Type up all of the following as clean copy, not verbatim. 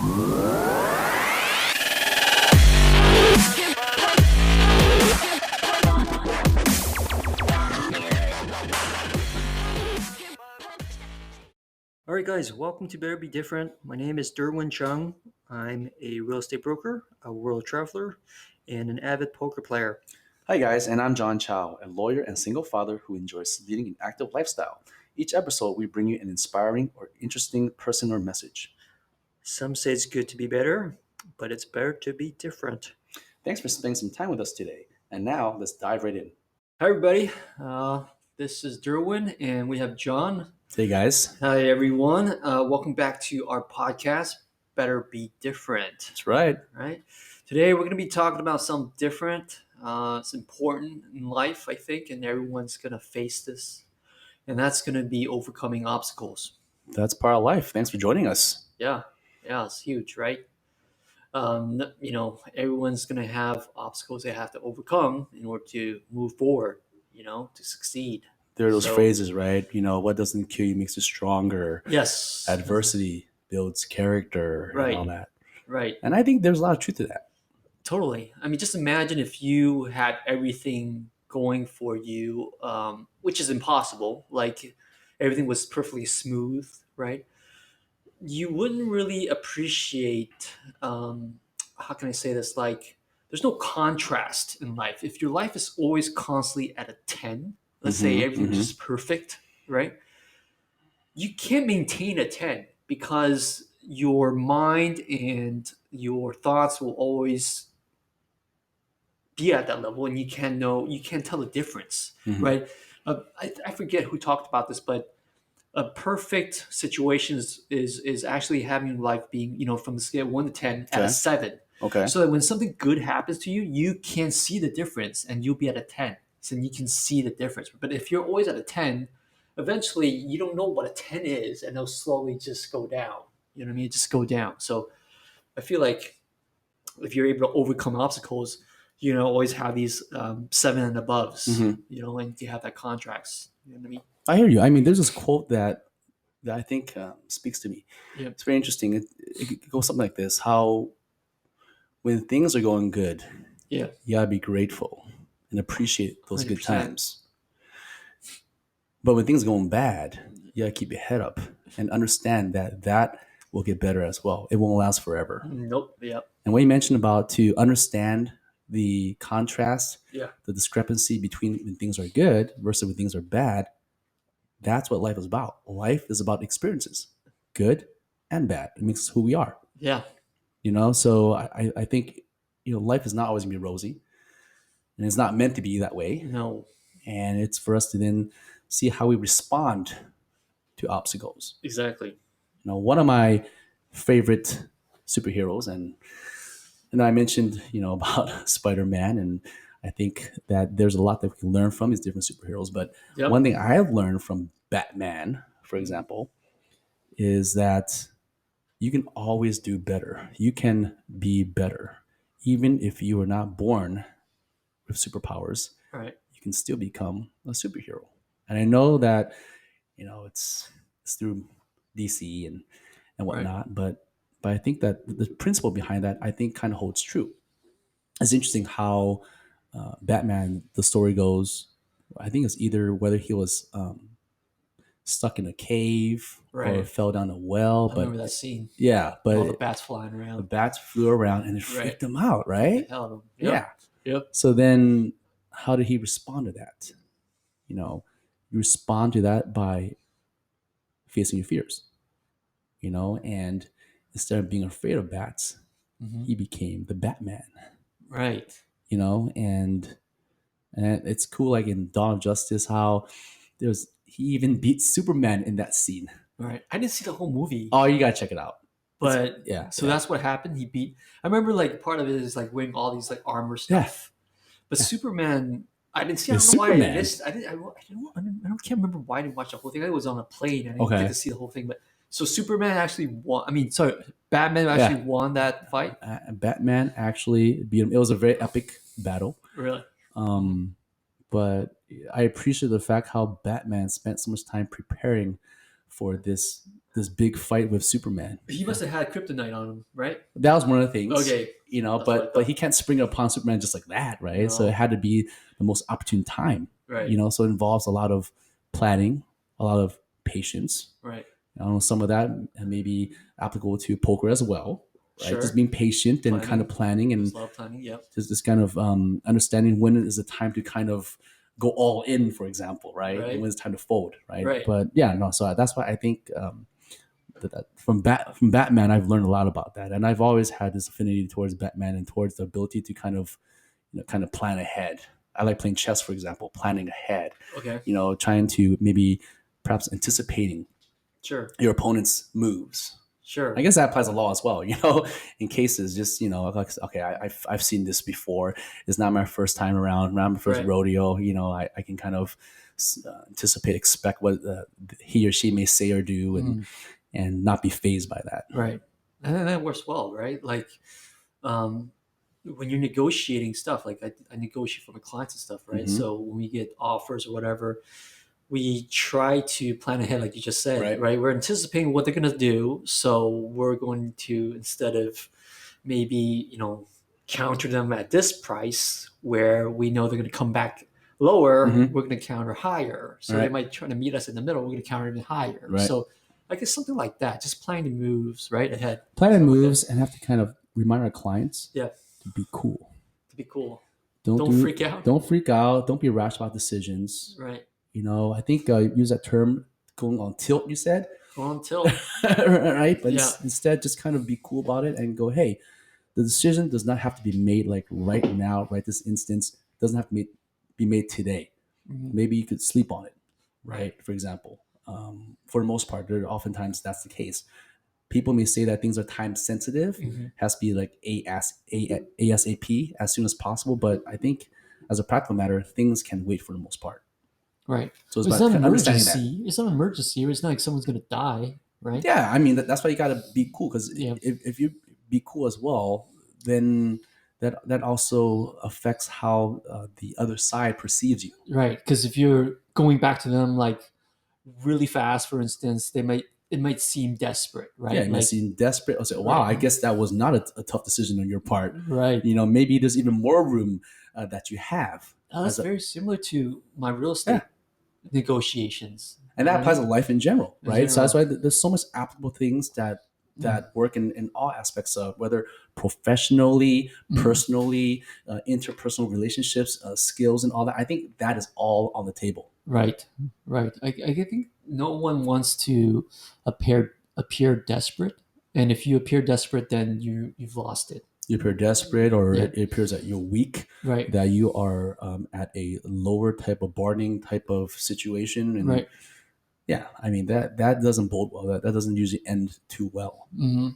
All right, guys, welcome to Better Be Different. My name is Derwin Chung. I'm a real estate broker, a world traveler, and an avid poker player. Hi, guys, and I'm John Chow, a lawyer and single father who enjoys leading an active lifestyle. Each episode, we bring you an inspiring or interesting person or message. Some say it's good to be better, but it's better to be different. Thanks for spending some time with us today. And now, let's dive right in. Hi, everybody. This is Derwin, and we have John. Hey, guys. Hi, everyone. Welcome back to our podcast, Better Be Different. That's right. Right? Today, we're going to be talking about something different. It's important in life, I think, and everyone's going to face this. And that's going to be overcoming obstacles. That's part of life. Thanks for joining us. Yeah, it's huge, right? Everyone's going to have obstacles they have to overcome in order to move forward, to succeed. There are those phrases, right? What doesn't kill you makes you stronger. Yes. Adversity builds character and all that. Right. And I think there's a lot of truth to that. Totally. I mean, just imagine if you had everything going for you, which is impossible. Like everything was perfectly smooth, right? You wouldn't really appreciate, how can I say this? Like there's no contrast in life. If your life is always constantly at a 10, let's say everything's just perfect, right? You can't maintain a 10 because your mind and your thoughts will always be at that level, and you can't tell the difference, right? I forget who talked about this, but a perfect situation is actually having life being, from the scale of 1 to 10 at a 7. Okay. So that when something good happens to you, you can see the difference and you'll be at a 10. So you can see the difference. But if you're always at a 10, eventually you don't know what a 10 is, and it'll slowly just go down. You know what I mean? Just go down. So I feel like if you're able to overcome obstacles, always have these 7 and aboves, and you have that contracts. You know what I mean? I hear you. I mean, there's this quote that I think speaks to me. Yeah. It's very interesting. It goes something like this: how when things are going good, you gotta be grateful and appreciate those 100%. Good times. But when things are going bad, you gotta keep your head up and understand that will get better as well. It won't last forever. Nope. Yep. And what you mentioned about to understand the contrast, the discrepancy between when things are good versus when things are bad, that's what life is about. Life is about experiences, good and bad. It makes us who we are. Yeah. So I think, life is not always gonna be rosy, and it's not meant to be that way. No. And it's for us to then see how we respond to obstacles. Exactly. One of my favorite superheroes, and I mentioned, about Spider-Man, and I think that there's a lot that we can learn from these different superheroes. But one thing I've learned from Batman, for example, is that you can always do better. You can be better. Even if you are not born with superpowers, right, you can still become a superhero. And I know that, it's through DC and whatnot, right. But I think that the principle behind that, I think, kind of holds true. It's interesting how Batman, the story goes, I think it's either whether he was stuck in a cave or fell down a well. I remember that scene. Yeah, but all the bats flying around. The bats flew around and it freaked him out, right? Held him. Yep. Yeah. Yep. So then how did he respond to that? You respond to that by facing your fears. And instead of being afraid of bats, he became the Batman. Right. And it's cool, like in Dawn of Justice, how he even beat Superman in that scene. Right. I didn't see the whole movie. Oh, you gotta check it out. But that's what happened. He beat. I remember like part of it is like wearing all these like armor stuff. But Superman, I didn't see. I don't know why I missed. I can't remember why I didn't watch the whole thing. I was on a plane. I didn't get to see the whole thing. But so Superman actually won. Batman actually won that fight. Batman actually beat him. It was a very epic battle. Really. But I appreciate the fact how Batman spent so much time preparing for this this big fight with Superman. He must have had kryptonite on him, right? That was one of the things. Okay, that's what I But thought. he can't spring upon Superman just like that, right? So it No. had to be the most opportune time, Right, so it involves a lot of planning, a lot of patience. right. I don't know, some of that may be applicable to poker as well, right? Just Sure. being patient and kind of planning, and Just love planning. Yep. just this kind of understanding when is the time to kind of go all in, for example, right? And Right. when it's time to fold, right? Right. But yeah, no. So that's why I think that from Batman, I've learned a lot about that, and I've always had this affinity towards Batman and towards the ability to kind of kind of plan ahead. I like playing chess, for example, planning ahead. Okay. Trying to maybe perhaps anticipating Sure. your opponent's moves. Sure. I guess that applies to law as well, in cases, just, like, okay, I've seen this before. It's not my first time around, not my first Right. rodeo. I can kind of anticipate, expect what he or she may say or do, and not be phased by that. Right. And then that works well, right? Like, when you're negotiating stuff, like I negotiate for my clients and stuff, right? Mhm. So when we get offers or whatever, we try to plan ahead, like you just said, Right. right? We're anticipating what they're going to do. So we're going to, instead of maybe, counter them at this price where we know they're going to come back lower, Mhm. we're going to counter higher. So they Right. might try to meet us in the middle. We're going to counter even higher. Right. So I guess something like that, just planning moves right ahead. Plan and Something like moves, and have to kind of remind our clients Yeah. to be cool. that. To be cool. Don't Don't freak out. Don't freak out. Don't be rash about decisions. Right. I think use that term, going on tilt, you said. Go on tilt. Right? But Yeah. instead, just kind of be cool about it and go, hey, the decision does not have to be made like right now, right this instance. It doesn't have to be made today. Mhm. Maybe you could sleep on it, right? For example. For the most part, oftentimes that's the case. People may say that things are time sensitive, Mhm. has to be like ASAP, as soon as possible. But I think, as a practical matter, things can wait for the most part. Right. So it's It's about not an understanding that. emergency. It's not an emergency. It's not like someone's going to die, right? Yeah, I mean that's why you got to be cool, because Yeah. if you be cool as well, then that also affects how the other side perceives you. Right. Because if you're going back to them like really fast, for instance, it might seem desperate, right? Yeah, you might Like, seem desperate. I'll say, wow, Right. I guess that was not a tough decision on your part. right. Maybe there's even more room that you have. That's as a- very similar to my real estate negotiations. and that right? applies to life in general, In right? So that's general. why there's so much applicable things that work in all aspects of, whether professionally, Mhm. personally, interpersonal relationships, skills, and all that. I think that is all on the table. Right. Right. I think no one wants to appear desperate. And if you appear desperate, then you've lost it. You appear desperate, or Yeah. it appears that you're weak, Right. that you are at a lower type of bargaining type of situation, and Right. yeah, I mean that doesn't bode well. That doesn't usually end too well. hmm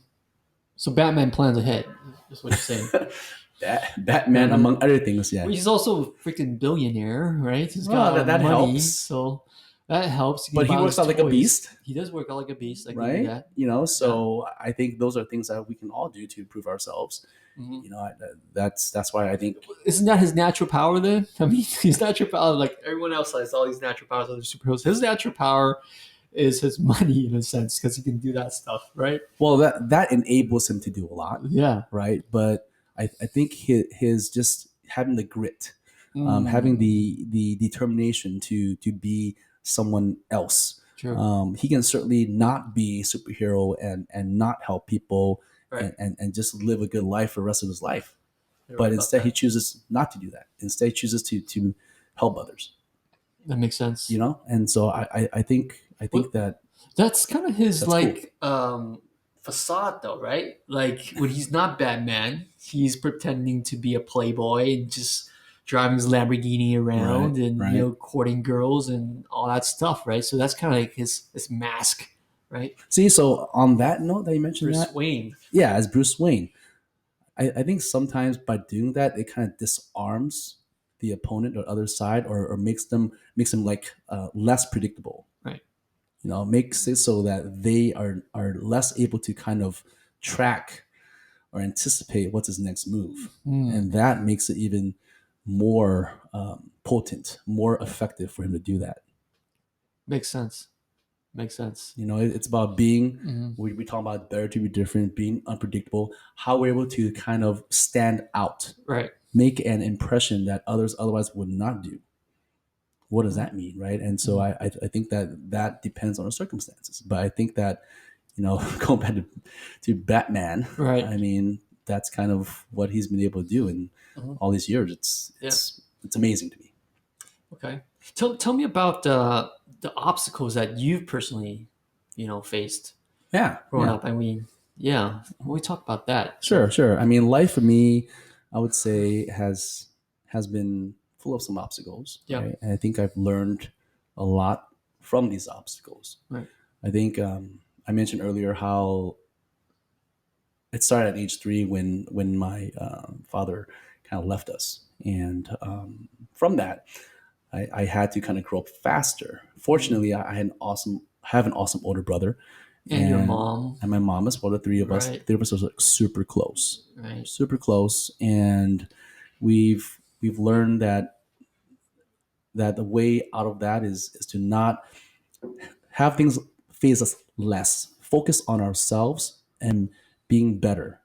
So Batman plans ahead. That's what you're saying. Batman, among other things, yeah. Well, he's also a freaking billionaire, right? He's Well, got that money, helps. so that helps. But he buy works his out like a toys. beast. He does work out like a beast. I can do Right? that. So I think those are things that we can all do to improve ourselves. Mhm. That's why I think Isn't that his natural power then? I mean, his natural power, like everyone else has all these natural powers, other superheroes. His natural power is his money in a sense because he can do that stuff, right? well that enables him to do a lot, Yeah. right? But I think his just having the grit, Mm. having the determination to be someone else. True. He can certainly not be a superhero and not help people, Right. and just live a good life for the rest of his life. You're But right about instead, he that. chooses not to do that. Instead, he chooses to help others. That makes sense. And so I think Well, that That's kind of his That's like facade, though, right? Like when he's not Batman, he's pretending to be a playboy and just driving his Lamborghini around Right, and right. courting girls and all that stuff, right? So that's kind of like his mask, right? see. So on that note that you mentioned, Bruce that Wayne. yeah, as Bruce Wayne, I think sometimes by doing that, it kind of disarms the opponent or other side, or makes them like less predictable. Right. Makes it so that they are less able to kind of track or anticipate what's his next move, Mm. and that makes it even more potent, more effective for him to do that. Makes sense. Makes sense. It's about being. Hmm. We talk about better to be different, being unpredictable. How we're able to kind of stand out, Right. make an impression that others otherwise would not do. What does Right. that mean, right? And so Mhm. I think that depends on the circumstances. But I think that going back to Batman, Right. I mean that's kind of what he's been able to do in Mhm. all these years. It's Yeah. it's it's amazing to me. Okay. Tell me about the obstacles that you've personally, faced Yeah, growing yeah, up. I mean, yeah, we talk about that. sure, So sure. I mean, life for me, I would say has been full of some obstacles, yeah. right? And I think I've learned a lot from these obstacles. Right. I think I mentioned earlier how it started at age 3 when my father kind of left us, and from that, I had to kind of grow up faster. Mhm. Fortunately, I had an awesome have an awesome older brother, And your and mom. my mom as well. The three of us, Right. was like Right. super close, and we've learned that the way out of that is to not have things phase us less, focus on ourselves and being better,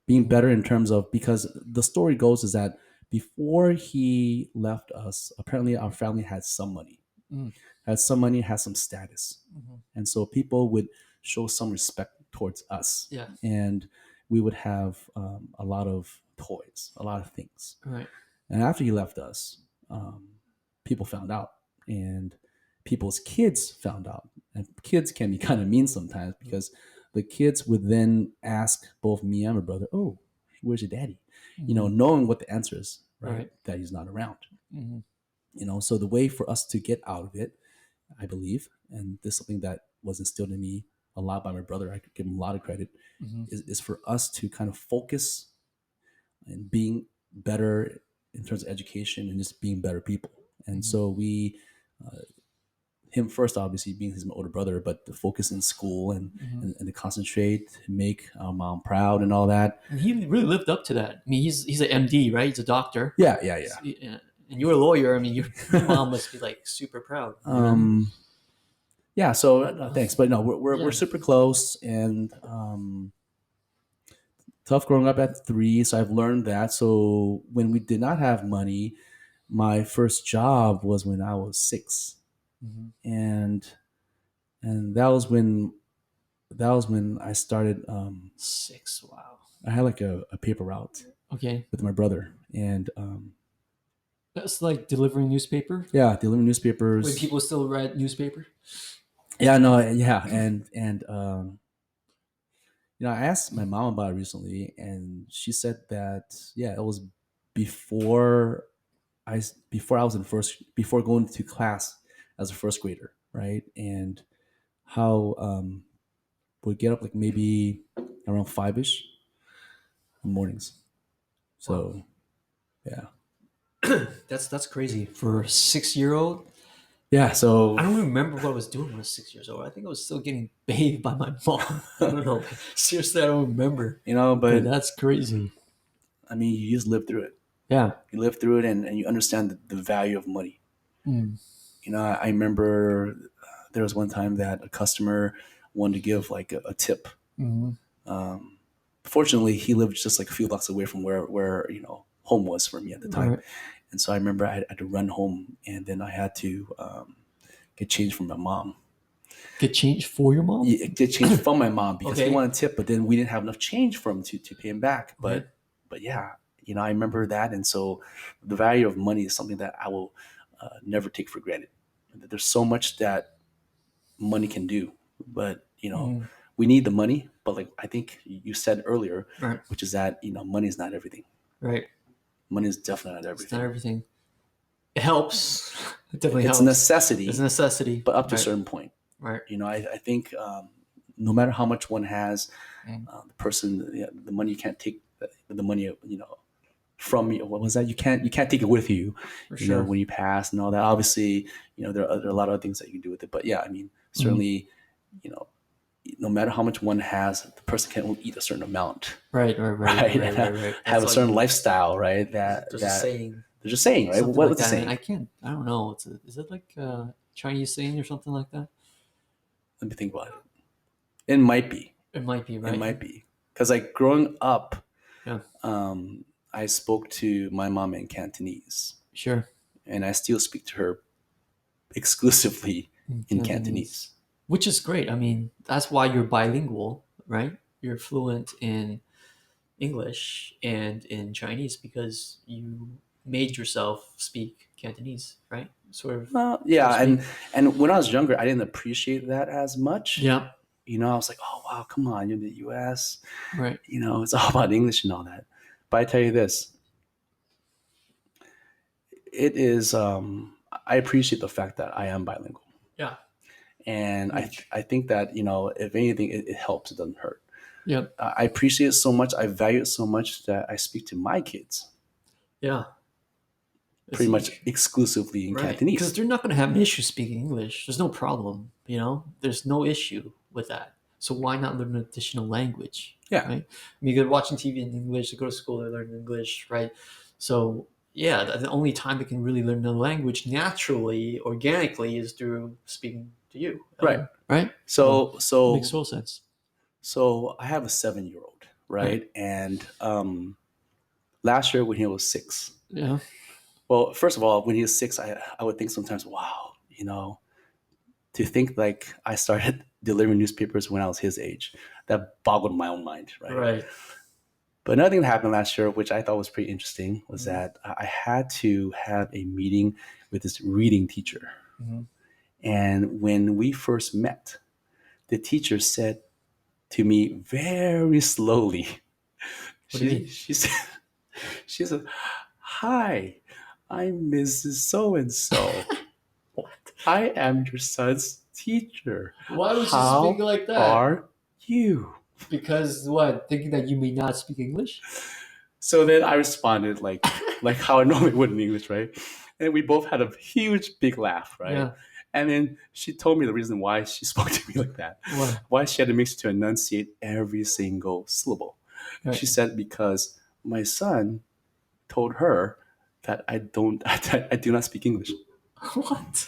Mhm. in terms of, because the story goes is that before he left us, apparently our family had some money, Mm. had some status, Mhm. and so people would show some respect towards us, Yeah. and we would have a lot of toys, a lot of things. Right. And after he left us, um, people found out, and people's kids found out. And kids can be kind of mean sometimes, because the kids would then ask both me and my brother, "Oh, where's your daddy?" Mhm. Knowing what the answer is, right? Right. That he's not around. Hmm. So the way for us to get out of it, I believe, and this is something that was instilled in me a lot by my brother, I could give him a lot of credit, Hmm. is for us to kind of focus and being better in terms of education and just being better people. And Hmm. so him first, obviously being his older brother, but to focus in school Hmm. and to concentrate, make our mom proud and all that. And he really lived up to that. I mean, he's an MD, right? He's a doctor. Yeah, yeah, yeah. And you're a lawyer. I mean, your mom must be like super proud. um, yeah. So thanks, but no, we're Yeah. super close, and tough growing up at 3. So I've learned that. So when we did not have money, my first job was when I was 6, Hmm. and that was when I started. 6. Wow. I had like a paper route Okay. with my brother, and That's like delivering newspaper yeah, delivering when newspapers. people still read newspaper. Yeah, no, yeah, and I asked my mom about it recently, and she said that yeah, it was before before I was in first before going to class as a first grader, right? And how would get up like maybe around 5ish in the mornings. Wow. So yeah, That's crazy for a 6-year-old. yeah. I So don't remember what I was doing when I was 6 years old. I think I was still getting bathed by my mom. I don't know. Seriously, I don't remember. But but that's crazy. I mean, you just live through it. Yeah. You live through it, and you understand the value of money. Mm. I remember there was one time that a customer wanted to give like a tip. Hmm. Um, Fortunately, he lived just like a few blocks away from where home was for me at the All time, right. and so I remember I had to run home, and then I had to get change from my mom. Get change for your mom? Yeah, get change from my mom because he Okay. wanted a tip, but then we didn't have enough change for him to pay him back. Okay. But yeah, I remember that, and so the value of money is something that I will never take for granted. There's so much that money can do, but Mm. we need the money. But like I think you said earlier, Right. which is that money is not everything. Right. Money is definitely not It's not everything. everything. It helps. It definitely It's a helps. It's a necessity, necessity. but up to a Right. certain point. Right. I think no matter how much one has, Mm. the person, the money you can't take the money, from you. What was that? You can't take it with you, For sure. when you pass and all that. Obviously, there are a lot of things that you can do with it. But yeah, I mean, Mm. certainly, you know, no matter how much one has, the person can only eat a certain amount, Right. Right. Right. right? Right. Right. Right. Have That's a like certain lifestyle, right? That there's a saying, they're just saying, right? something What like was the that. And saying? I can't. I don't know. Is it like a Chinese saying or something like that? Let me think about it. It might be. It might be, It right? might be because like growing up, Yeah, I spoke to my mom in Cantonese, sure. and I still speak to her exclusively In in Cantonese, Cantonese. which is great. I mean, that's why you're bilingual, right? You're fluent in English and in Chinese because you made yourself speak Cantonese, right? Sort of, Well, so to yeah, speak. and when I was younger, I didn't appreciate that as much. Yeah, You know, I was like, oh wow, come on, you're in the U.S. right. You know, it's all about English and all that. But I tell you this, it is. I appreciate the fact that I am bilingual, Yeah, and huge. I think that if anything, it helps. It doesn't hurt. Yep. I appreciate it so much. I value it so much that I speak to my kids Yeah, it's pretty much huge. exclusively in Right. Because Cantonese. they're not going to have an issue speaking English. There's no problem, you know? There's no issue with that. So why not learn an additional language, Yeah, right? I mean, they're watching TV in English, they go to school, they learn English, right? So, yeah, the only time they can really learn another language naturally, organically, is through speaking to you at right. home, right? So So it makes so total sense. so I have a 7-year-old, Right. right? And last year when he was 6, Yeah. well, first of all, when he was 6, I would think sometimes, wow, to think like I started delivering newspapers when I was his age, that boggled my own mind, right? Right. But another thing that happened last year, which I thought was pretty interesting, was Mm-hmm. that I had to have a meeting with this reading teacher. Mm-hmm. And when we first met, the teacher said to me very slowly, What do you she mean? she said, she said, "Hi, I'm Mrs. So and So. What? I am your son's teacher. Why would you speak How like that? are you?" Because what? Thinking that you may not speak English? So then I responded like how I normally would in English, right? And we both had a huge big laugh, right? Yeah. And then she told me the reason why she spoke to me like that, What? why she had to make sure to enunciate every single syllable. Right. She said because my son told her that I do not speak English. What?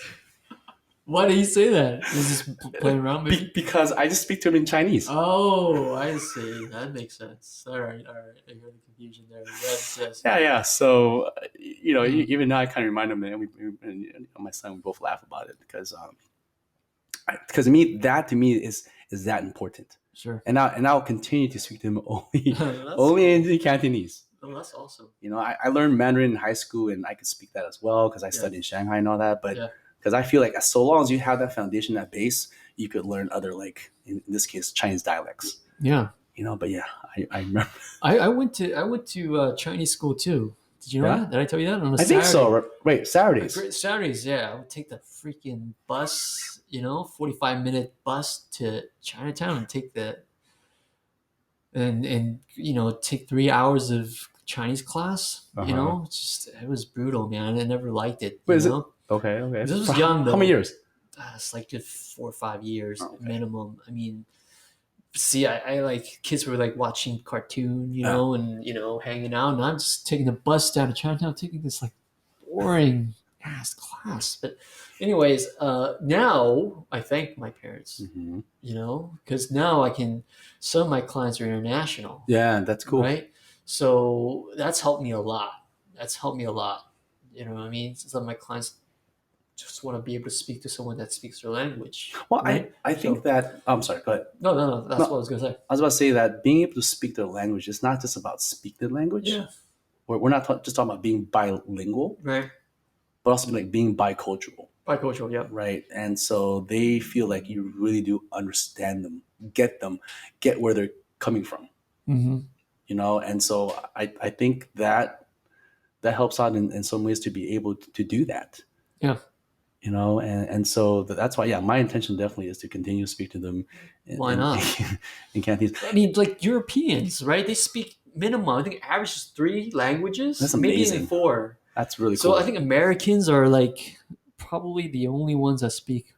Why did he say that? Is this playing around, maybe? Because I just speak to him in Chinese. Oh, I see. That makes sense. All right, all right. I heard the confusion there. Yes, yes. Yeah, yeah. So, Mm, even now I kind of remind him, and my son, we both laugh about it because to me is that important, sure. and I'll continue to speak to him only That's only cool. in the Cantonese. Oh, that's awesome. I learned Mandarin in high school, and I could speak that as well because I Yeah, studied in Shanghai and all that. But yeah, because I feel like so long as you have that foundation, that base, you could learn other like in this case Chinese dialects. yeah. But yeah, I remember. I went to Chinese school too. Did you know Yeah, that? Did I tell you that on a I think Saturday? so. Wait, Saturdays. Great Saturdays, yeah. I would take the freaking bus, 45-minute bus to Chinatown and take the and take 3 hours of Chinese class. It was brutal, man. I never liked it. Wait, is it okay? Okay. This For was young how many though. years? It's like just 4 or 5 years Oh, okay. minimum. I mean, see, I like kids were like watching cartoon, and hanging out, and I'm just taking the bus down to Chinatown, taking this like boring ass class. But, anyways, now I thank my parents, hmm because now I can. Some of my clients are international, Yeah, that's cool. right? So that's helped me a lot. That's helped me a lot. You know what I mean? Some of my clients just want to be able to speak to someone that speaks their language, Well, right? I think So that I'm sorry. Go ahead. no, no, no. That's what I No, was gonna say. I was about to say that being able to speak their language is not just about speak the language. Yeah. We're not just talking about being bilingual, Right. but also like being bicultural, Bicultural. Yep. right? And so they feel like you really do understand them, get where they're coming from, Mm-hmm. And so I think that helps out in some ways to be able to do that. Yeah. And so that's why, yeah, my intention definitely is to continue to speak to them Why not? in Cantonese. I mean, like Europeans, right? They speak minimum. I think average is 3 languages, That's maybe even amazing. 4. That's really So cool. I think Americans are like probably the only ones that speak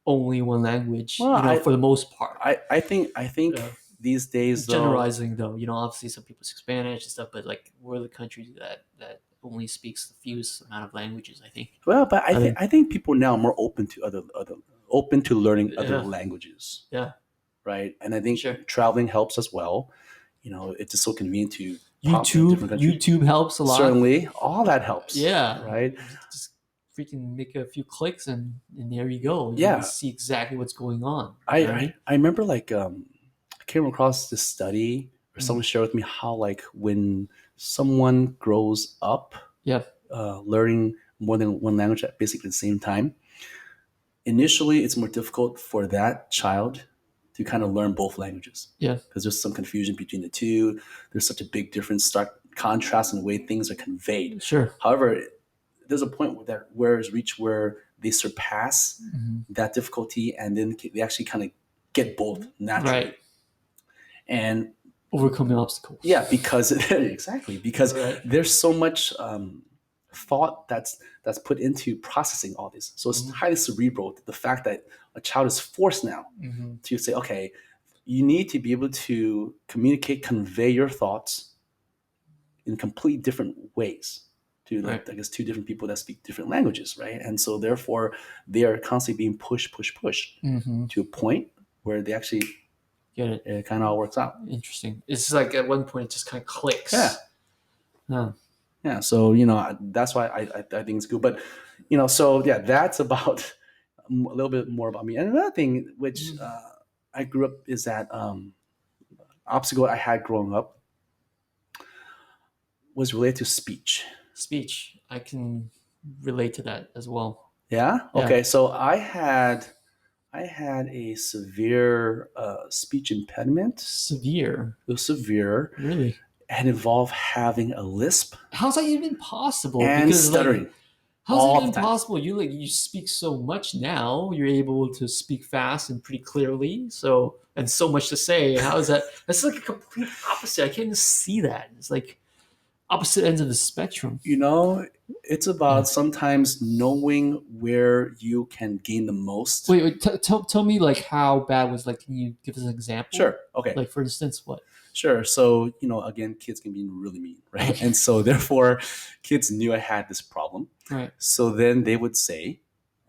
only one language. Well, For the most part. I think Yeah. these days though, Generalizing though, obviously some people speak Spanish and stuff, but like we're the country that only speaks the fewest amount of languages. I think. well, but I think I think people now are more open to other open to learning other Yeah. languages, Yeah. right? And I think Sure. traveling helps as well. It's just so convenient to pop in a different country. YouTube helps a lot. Certainly, all that helps. Yeah. Right. Just freaking make a few clicks and there you go. You Yeah. can see exactly what's going on. I right? I remember I came across this study or someone shared with me how when someone grows up Yeah. learning more than one language at basically the same time, initially it's more difficult for that child to kind of learn both languages. Yeah. Because there's some confusion between the two. There's such a big difference, stark contrast in the way things are conveyed. Sure. However, there's a point where it's reached where they surpass Mhm. that difficulty, and then they actually kind of get both naturally. Right. And Overcoming obstacles. yeah, because exactly because Right. there's so much thought that's put into processing all this. So it's Mhm. highly cerebral. The fact that a child is forced now Mhm. to say, okay, you need to be able to communicate, convey your thoughts in complete different ways to Right. I guess two different people that speak different languages, right? And so therefore they are constantly being pushed Mhm. to a point where they actually Get it. it kind of all works out. Interesting. It's like at one point it just kind of clicks. Yeah. Huh. Yeah, so that's why I think it's good. But so yeah, that's about a little bit more about me. And another thing which I grew up is that obstacle I had growing up was related to speech. Speech. I can relate to that as well. Yeah. Yeah. Okay. So I had a severe speech impediment. Severe. It was severe Really? and involved having a lisp How's that even possible? and stuttering. How's all it the even time. possible? You speak so much now. You're able to speak fast and pretty clearly. And so much to say. How is that? That's like a complete opposite. I can't even see that. It's like opposite ends of the spectrum. It's about sometimes knowing where you can gain the most. Wait. Tell me how bad was Can you give us an example? Sure. Okay. For instance, what? Sure. So, again, kids can be really mean, right? Okay. And so therefore kids knew I had this problem. Right. So then they would say,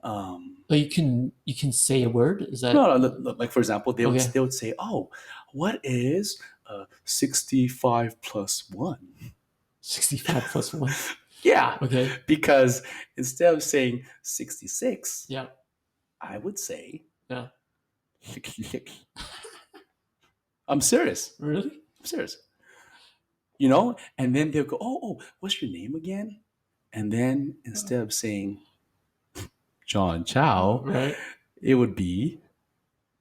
you can say a word? Is that no, like for example, they would say, oh, what is 65 plus 1? 65 plus 1. Yeah. Okay. Because instead of saying 66, yeah, I would say 66. I'm serious. Really? I'm serious. And then they'll go, oh, what's your name again? And then instead of saying John Chow, right, it would be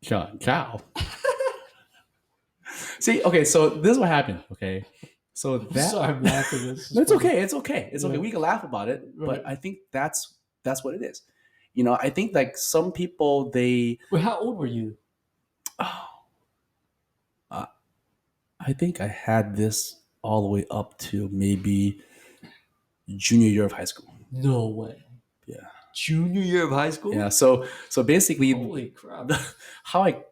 John Chow. See, okay, so this is what happened, okay? So that sorry, I'm laughing. It's okay. It's okay. It's okay. Yeah. We can laugh about it, Right. but I think that's what it is. I think some people Wait, how old were you? I think I had this all the way up to maybe junior year of high school. No way. Yeah. Junior year of high school? Yeah. So basically, holy crap! How I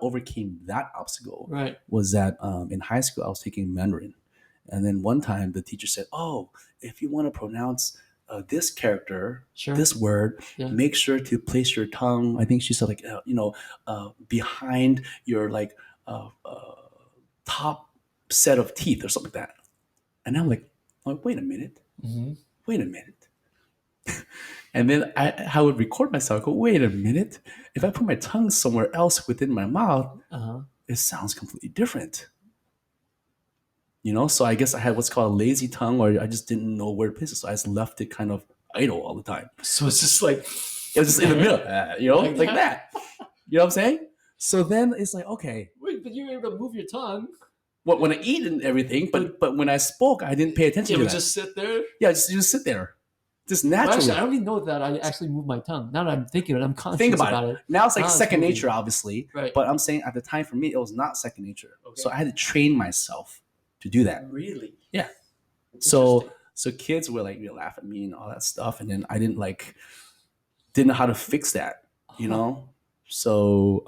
overcame that obstacle was that in high school I was taking Mandarin, and then one time the teacher said, "Oh, if you want to pronounce this character, this word, make sure to place your tongue." I think she said behind your top set of teeth or something like that. And I'm like, wait a minute. Mm-hmm. Wait a minute. And then I would record myself, go, wait a minute. If I put my tongue somewhere else within my mouth, it sounds completely different. So I guess I had what's called a lazy tongue, or I just didn't know where to place it. So I just left it kind of idle all the time. So it's just it was just in the middle, like that. You know what I'm saying? So then it's like, okay. Wait, but you were able to move your tongue. Well, when I eat and everything, but when I spoke, I didn't pay attention to that. Just sit there? Yeah, just sit there. Just naturally. Well, actually, I don't even know that I actually moved my tongue. Now that I'm thinking of it, I'm conscious about it. Now it's like second nature, obviously. Right. But I'm saying at the time for me, it was not second nature. Okay. So I had to train myself to do that. Really? Yeah. So kids were laugh at me and all that stuff, and then I didn't know how to fix that, So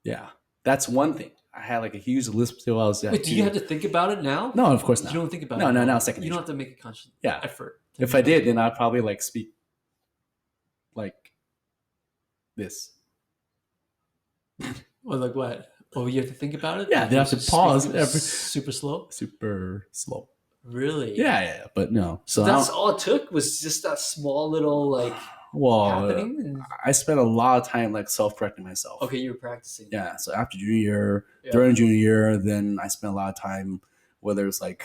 yeah, that's one thing. I had a huge lisp till I was. Wait, do you have to think about it now? No, of course not. You don't think about it. No, now second nature. You don't have to make a conscious effort. If I did, then I'd probably speak this. Well, like what? Oh, you have to think about it. Yeah, Like they you have to speak pause every super slow. super slow. Really? Yeah, but no. So So that's all it took was just that small little like well, happening. And I spent a lot of time like self-correcting myself. okay, you were practicing. Yeah. So after junior year, Yeah. during junior year, then I spent a lot of time, whether it's like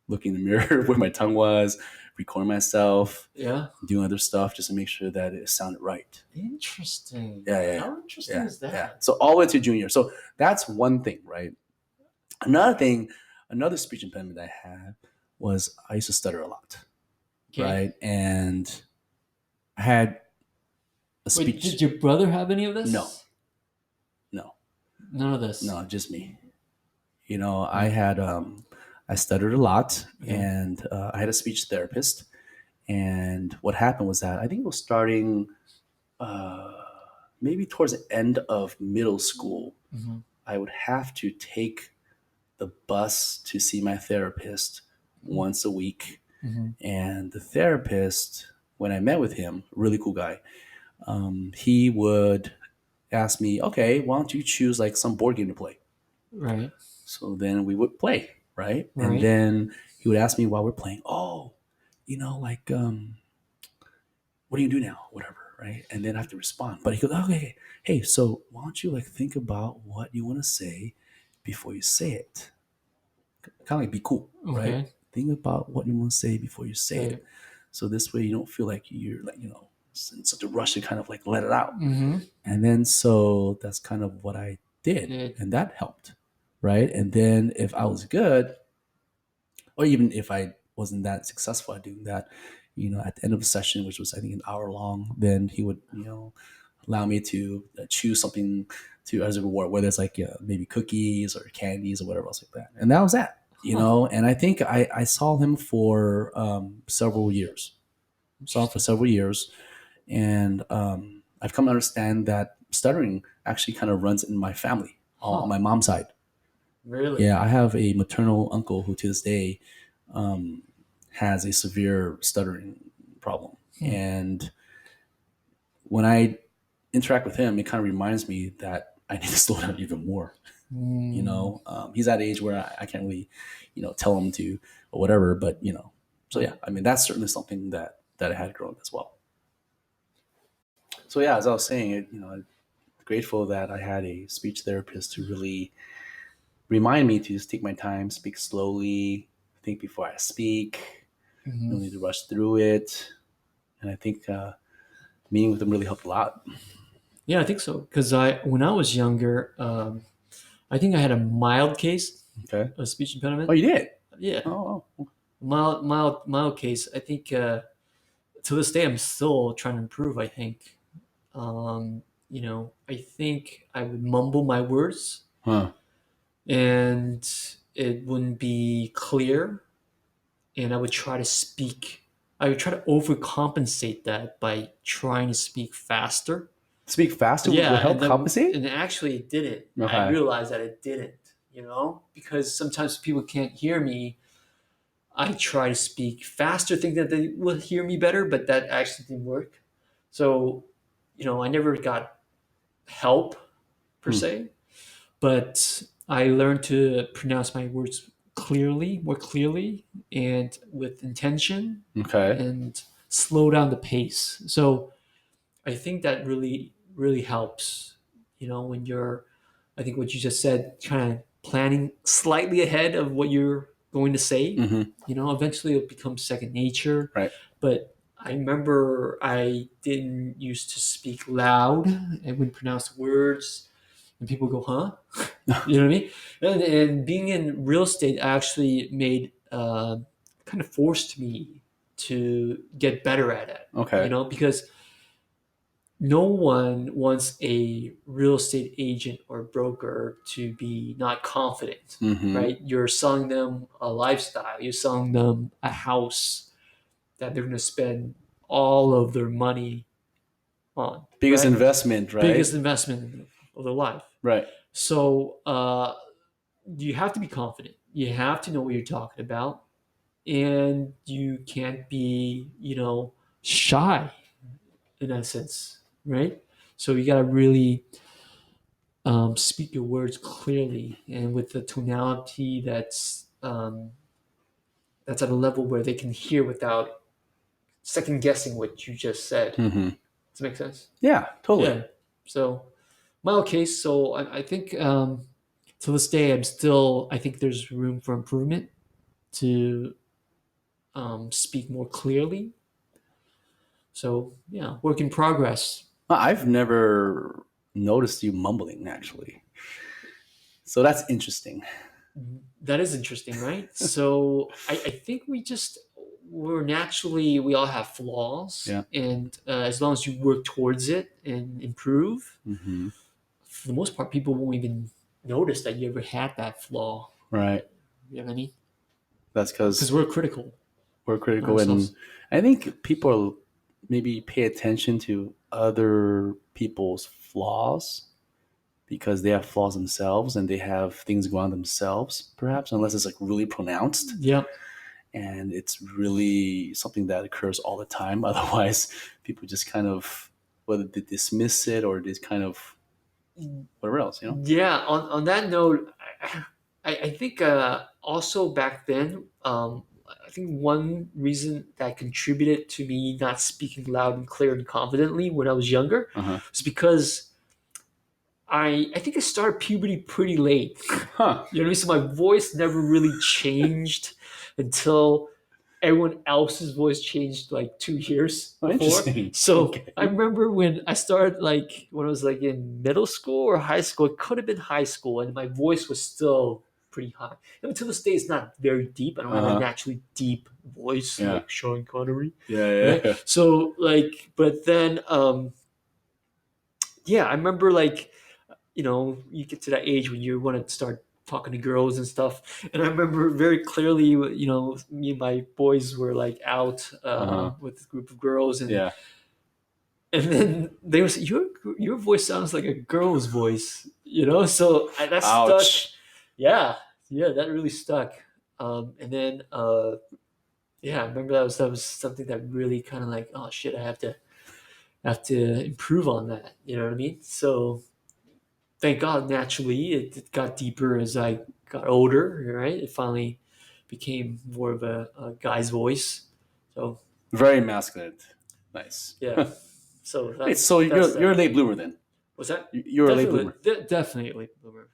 looking in the mirror where my tongue was, recording myself, Yeah. doing other stuff just to make sure that it sounded right. Interesting. Yeah. How interesting Yeah, is that? yeah. So all the way to junior. So that's one thing, right? Another thing, another speech impediment I had was I used to stutter a lot, Okay. right? And I had a Wait, speech. did your brother have any of this? No. None of this. No, just me. You know, I had I stuttered a lot, Okay. and I had a speech therapist. And what happened was that I think it was starting maybe towards the end of middle school. Mhm. I would have to take the bus to see my therapist once a week. Mhm. And the therapist, when I met with him, really cool guy, he would ask me, okay, why don't you choose like some board game to play? Right. So then we would play, right? Right. And then he would ask me while we're playing, oh, you know, like, what do you do now? Whatever, right? And then I have to respond. But he goes, okay, hey, so why don't you like think about what you want to say before you say it? Kind of like be cool, right? Okay. Think about what you want to say before you say Right. it. So this way you don't feel like you're like, you know, in such a rush to kind of like let it out. Mm-hmm. And then so that's kind of what I did. And that helped, right? And then if I was good, or even if I wasn't that successful at doing that, you know, at the end of the session, which was I think an hour long, then he would, you know, allow me to choose something to as a reward, whether it's like maybe cookies or candies or whatever else like that. And that was that, you know. And I think I saw him for several years. Saw him for several years, and I've come to understand that stuttering actually kind of runs in my family on my mom's side. Really? Yeah, I have a maternal uncle who to this day has a severe stuttering problem. And when I interact with him, it kind of reminds me that I need to slow down even more. You know, he's at an age where I can't really, you know, tell him to or whatever. But you know, so yeah, I mean that's certainly something that I had grown as well. So yeah, as I was saying, you know, I'm grateful that I had a speech therapist to really remind me to just take my time, speak slowly, think before I speak. Mm-hmm. No need to rush through it. And I think meeting with them really helped a lot. Yeah, I think so. Because when I was younger, I think I had a mild case Okay. of speech impediment. Oh, you did? Yeah. Oh. Mild case. I think to this day I'm still trying to improve. I think, you know, I think I would mumble my words, and it wouldn't be clear, and I would try to speak. I would try to overcompensate that by trying to speak faster. Speak faster would help compensate? And actually it didn't. Okay. I realized that it didn't, you know, because sometimes people can't hear me. I try to speak faster, think that they will hear me better, but that actually didn't work. So, you know, I never got help per se, but I learned to pronounce my words clearly, more clearly, and with intention, Okay. and slow down the pace. So I think that really helps, you know, when you're, I think what you just said, kind of planning slightly ahead of what you're going to say. Mm-hmm. You know, eventually it'll become second nature. Right. But I remember I didn't used to speak loud and wouldn't pronounce words, and people go, "Huh?" You know what I mean? And being in real estate actually made kind of forced me to get better at it. Okay. You know, because no one wants a real estate agent or broker to be not confident, right? You're selling them a lifestyle, you're selling them a house that they're going to spend all of their money on. Biggest right? investment, right? Biggest investment of their life. Right. So you have to be confident. You have to know what you're talking about. And you can't be, you know, shy in that sense, right? So you gotta really speak your words clearly and with the tonality that's at a level where they can hear without second guessing what you just said. Hmm. Does that make sense? Yeah, totally. Yeah. So my case, so I think to this day, I think there's room for improvement to speak more clearly. So yeah, work in progress. I've never noticed you mumbling actually. So that's interesting. That is interesting, right? So I think we all have flaws, Yeah. and as long as you work towards it and improve, Hmm. for the most part, people won't even notice that you ever had that flaw. Right. You know what I mean? That's Because because we're critical we're on critical, and ourselves. I think people maybe pay attention to other people's flaws because they have flaws themselves and they have things going on themselves, perhaps, unless it's like really pronounced Yeah, and it's really something that occurs all the time. Otherwise, people just kind of whether they dismiss it or they kind of whatever else, you know. yeah. On that note, I think also back then, I think one reason that contributed to me not speaking loud and clear and confidently when I was younger Uh-huh. was because I think I started puberty pretty late. Huh. You know what I mean? So my voice never really changed until everyone else's voice changed like 2 years Oh, before. interesting. So Okay. I remember when I started like when I was like in middle school or high school, it could have been high school, and my voice was still pretty high. And to this day, it's not very deep. I don't have a Uh-huh. naturally deep voice Yeah. like Sean Connery, Yeah, yeah, right? yeah. So like, but then yeah, I remember like you get to that age when you want to start talking to girls and stuff. And I remember very clearly, me and my boys were like out Uh-huh. with a group of girls, and Yeah. and then they were saying, your voice sounds like a girl's voice, So that stuck. Ouch. Yeah, yeah, that really stuck. And then yeah, I remember that was something that really kind of like, oh shit, I have to improve on that. You know what I mean? So thank God, naturally, it got deeper as I got older. Right, it finally became more of a guy's voice. So Very masculine. Nice. yeah, so Wait, that's so that's you're a that. late bloomer then? Was that You're a late definitely bloomer. definitely a late bloomer?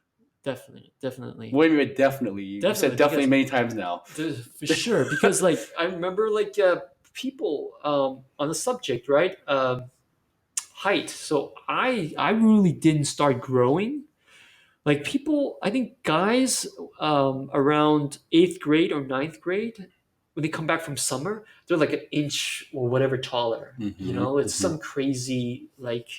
Definitely, What do you mean definitely? You said definitely definitely because many times now. for sure. Because like I remember like people on the subject, right? Height. So I really didn't start growing. Like people, I think guys around eighth grade or ninth grade, when they come back from summer, they're like an inch or whatever taller. Hmm. It's Hmm. some crazy like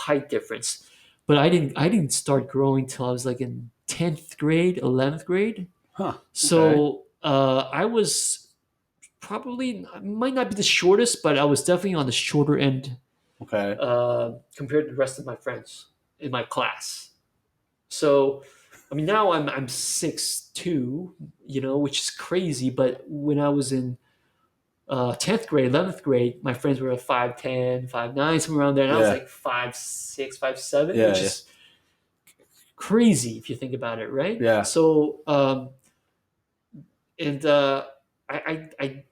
height difference. But I didn't start growing till I was like in 10th grade, 11th grade. Huh. Okay. So I was probably might not be the shortest, but I was definitely on the shorter end Okay. compared to the rest of my friends in my class. So, I mean, now I'm 6'2", which is crazy. But when I was in 10th grade, 11th grade, my friends were at 5'10", 5'9", somewhere around there, and I was Yeah. like 5'6", 5'7", Yeah. which Yeah. is crazy if you think about it, right? Yeah. So, and I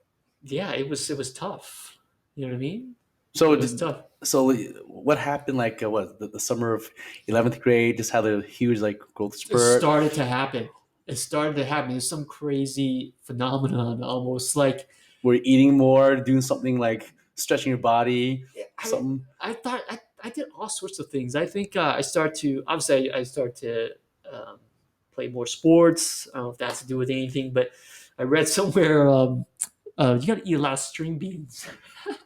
yeah, it was tough. You know what I mean? So, It was tough. so what happened? Like, what the summer of 11th grade? Just had a huge like growth It spurt. started to happen. It started to happen. There's some crazy phenomenon, almost like Were you eating more, doing something like stretching your body, I something. I thought I did all sorts of things. I think I started to obviously I started to play more sports. I don't know if that has to do with anything, but I read somewhere you got to eat a lot of string beans.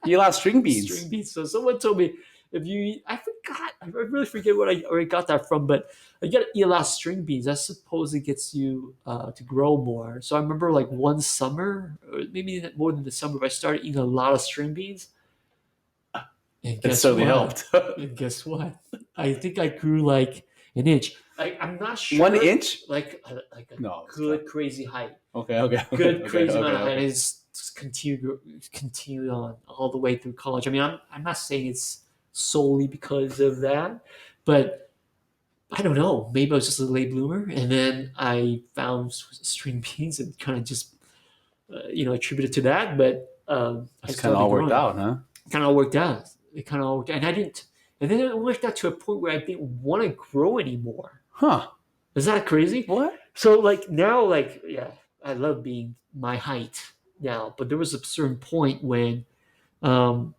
You eat a lot of string String beans. beans. So someone told me if you eat, I forgot. I really forget where I got that from, but you got to eat a lot of string beans. That supposedly gets you to grow more. So I remember like one summer, or maybe more than the summer, but I started eating a lot of string beans. And It guess certainly what? helped. And guess what? I think I grew like an inch. I'm not One sure, inch? like a No. good crazy height, Okay. Okay. Okay. good Okay. crazy amount Okay. of height. Okay. It's just continued on all the way through college. I mean, I'm not saying it's solely because of that. But I don't know. Maybe I was just a late bloomer, and then I found string beans and kind of just attributed to that. But I It's kind of started all worked growing. out, huh? Kind of all worked out. It kind of all worked out, and I didn't. And then it worked out to a point where I didn't want to grow anymore. Huh? Is that crazy? What? So like now, like yeah, I love being my height now, but there was a certain point when um,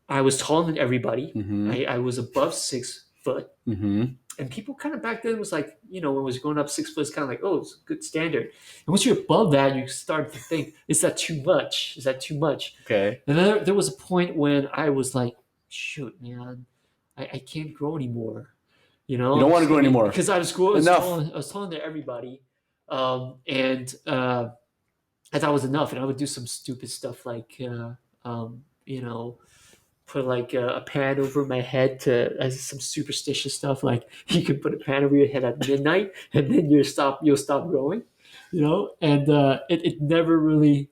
I was taller than everybody. Mm-hmm. I was above 6 foot, Mm-hmm. and people kind of back then was like, when it was going up 6 foot, it's kind of like, oh, it's a good standard. And once you're above that, you start to think, is that too much? Is that too much? Okay. And then there was a point when I was like, shoot, man, I can't grow anymore. You don't want to grow anymore. Because Enough. I was telling to everybody, and I thought it was enough, and I would do some stupid stuff like, put like a pan over my head to as some superstitious stuff like you can put a pan over your head at midnight and then you'll stop growing, and it never really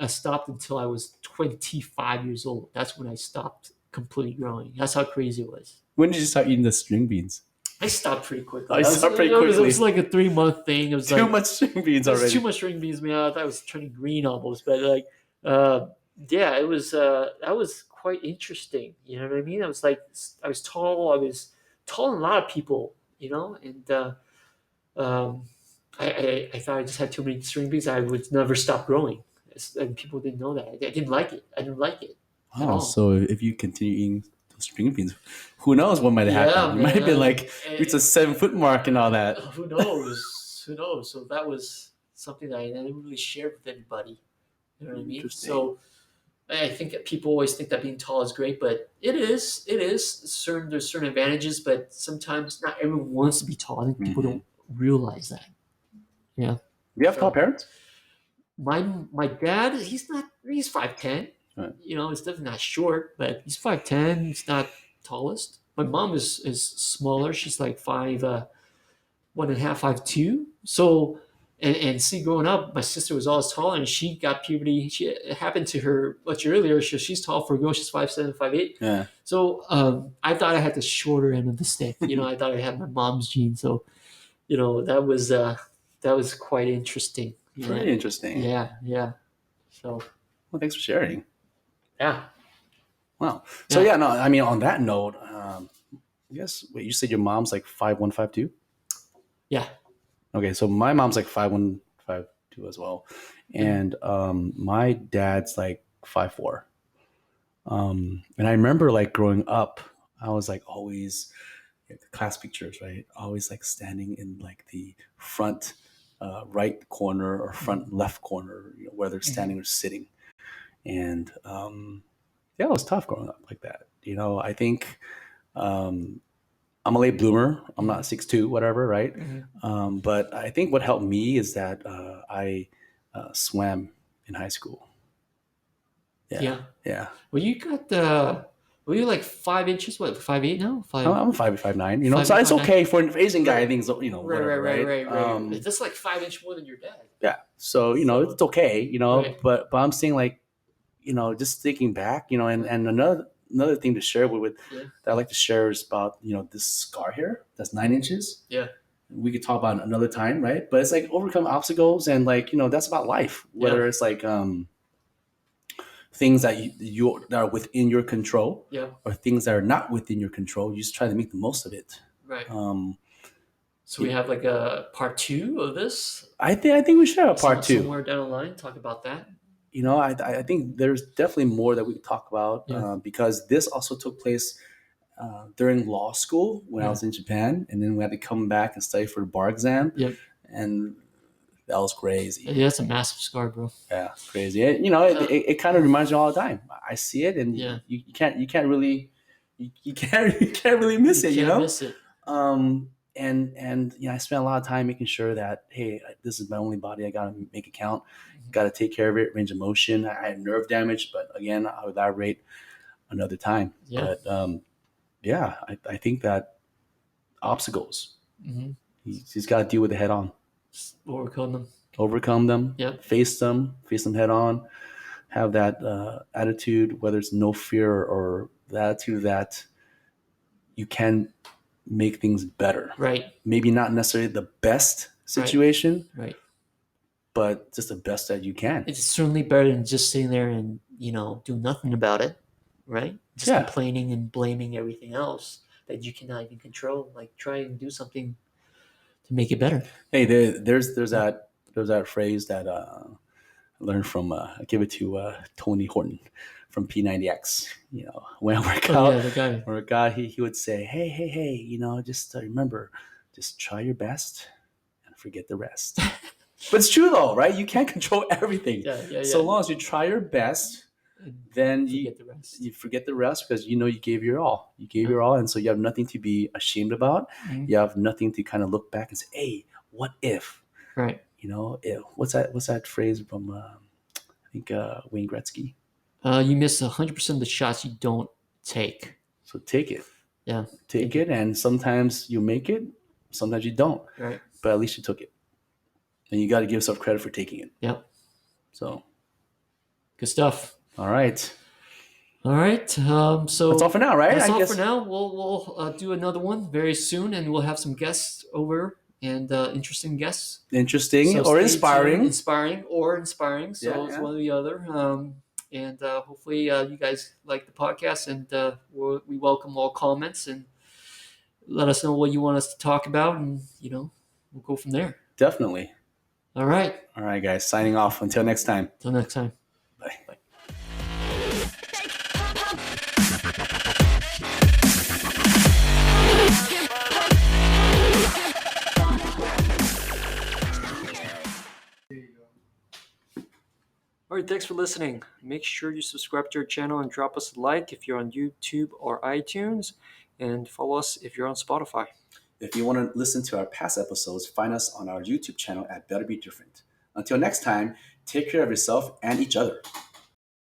stopped until I was 25 years old. That's when I stopped completely growing. That's how crazy it was. When did you start eating the string beans? I stopped pretty quickly. I stopped pretty It quickly. was like a 3 month thing. It was Too like much string beans it was already. too much string beans, man. I thought I was turning green almost, but like, yeah, it was. That was quite interesting. You know what I mean? I was like, I was tall. I was taller than a lot of people. And um, I thought I just had too many string beans. I would never stop growing, and people didn't know that. I didn't like it. I didn't like it at Oh, all. so if you continue eating those string beans, who knows what might have Yeah, happened? You might have been man. like reached a 7 foot mark and all that. Who knows? Who knows? So that was something that I didn't really share with anybody. You know what I mean? Interesting. So I think that people always think that being tall is great, but it is. It is there's certain advantages, but sometimes not everyone wants to be tall. I think people don't realize that. Yeah. Do you have tall parents? My dad, he's 5'10". Right. He's definitely not short, but he's 5'10". He's not tallest. My mom is smaller. She's like 1.5, 5'2". So and see, growing up, my sister was always taller, and she got puberty. It happened to her much earlier. She's tall for a girl. She's 5'7", 5'8". Yeah. So I thought I had the shorter end of the stick. I thought I had my mom's gene. So that was quite interesting. Very interesting. Yeah. So Well, thanks for sharing. yeah. Wow. So no, I mean, on that note, yes. Wait, you said your mom's like 5'1", 5'2"? Yeah. Okay, so my mom's like 5'1", 5'2" as well, and my dad's like 5'4". And I remember like growing up, I was like always class pictures, right? Always like standing in like the front right corner or front left corner, whether standing or sitting. And yeah, it was tough growing up like that. I think I'm a late bloomer. I'm not 6'2", whatever, right? Mm-hmm. But I think what helped me is that I swam in high school. Yeah. Well, you got were you like 5 inches? What, 5'8" now? I'm 5'9". So it's okay for an Asian guy. I think so. Whatever, Right. That's like 5 inch more than your dad. Yeah. So it's okay. Right. But I'm saying like, just thinking back, and another thing to share with that I like to share is about this scar here that's 9 inches. Yeah. We could talk about another time, right? But it's like overcome obstacles and like that's about life. Whether it's like things that you that are within your control, or things that are not within your control, you just try to make the most of it. Right. So we have like a part 2 of this. I think we should have a part 2 somewhere down the line. Talk about that. I think there's definitely more that we could talk about because this also took place during law school when I was in Japan, and then we had to come back and study for the bar exam. Yep. And that was crazy. Yeah, that's a massive scar, bro. Yeah, crazy. It kind of reminds me all the time. I see it, and you can't really miss it. You can't miss it. And I spent a lot of time making sure that, hey, this is my only body. I gotta make it count. Gotta take care of it. Range of motion. I had nerve damage, but again, I'll elaborate another time. Yeah. But I think that obstacles. Mm-hmm. He's got to deal with it head on. Overcome them. Yep. Face them head on. Have that attitude, whether it's no fear or the attitude that you can make things better. Right. Maybe not necessarily the best situation, Right. but just the best that you can. It's certainly better than just sitting there and do nothing about it, right? Just Yeah. complaining and blaming everything else that you cannot even control. Like try and do something to make it better. Hey, there's that phrase that I learned from I give it to Tony Horton from P90X. When I work Oh out, yeah, the guy. or a guy, he would say, hey, just remember, just try your best and forget the rest. But it's true though, right? You can't control everything. Yeah. So long as you try your best, then Forget the rest. you forget the rest because you gave your all. You gave your all, and so you have nothing to be ashamed about. Mhm. You have nothing to kind of look back and say, "Hey, what if?" Right. What's that phrase from? I think Wayne Gretzky. You miss 100% of the shots you don't take. So take it. Yeah. Take it, and sometimes you make it, sometimes you don't. Right. But at least you took it, and you got to give yourself credit for taking it. Yep. So Good stuff. all right. All right. So That's all for now, right? That's I all guess. for now. We'll do another one very soon, and we'll have some guests over and interesting guests. Interesting So or stay inspiring. tuned. Inspiring. So Yeah, it's yeah. one or the other. And hopefully you guys like the podcast, and we welcome all comments and let us know what you want us to talk about, and we'll go from there. Definitely. All right. All right, guys. Signing off. Until next time. Till next time. Bye. Bye. All right, thanks for listening. Make sure you subscribe to our channel and drop us a like if you're on YouTube or iTunes, and follow us if you're on Spotify. If you want to listen to our past episodes, find us on our YouTube channel at Better Be Different. Until next time, take care of yourself and each other.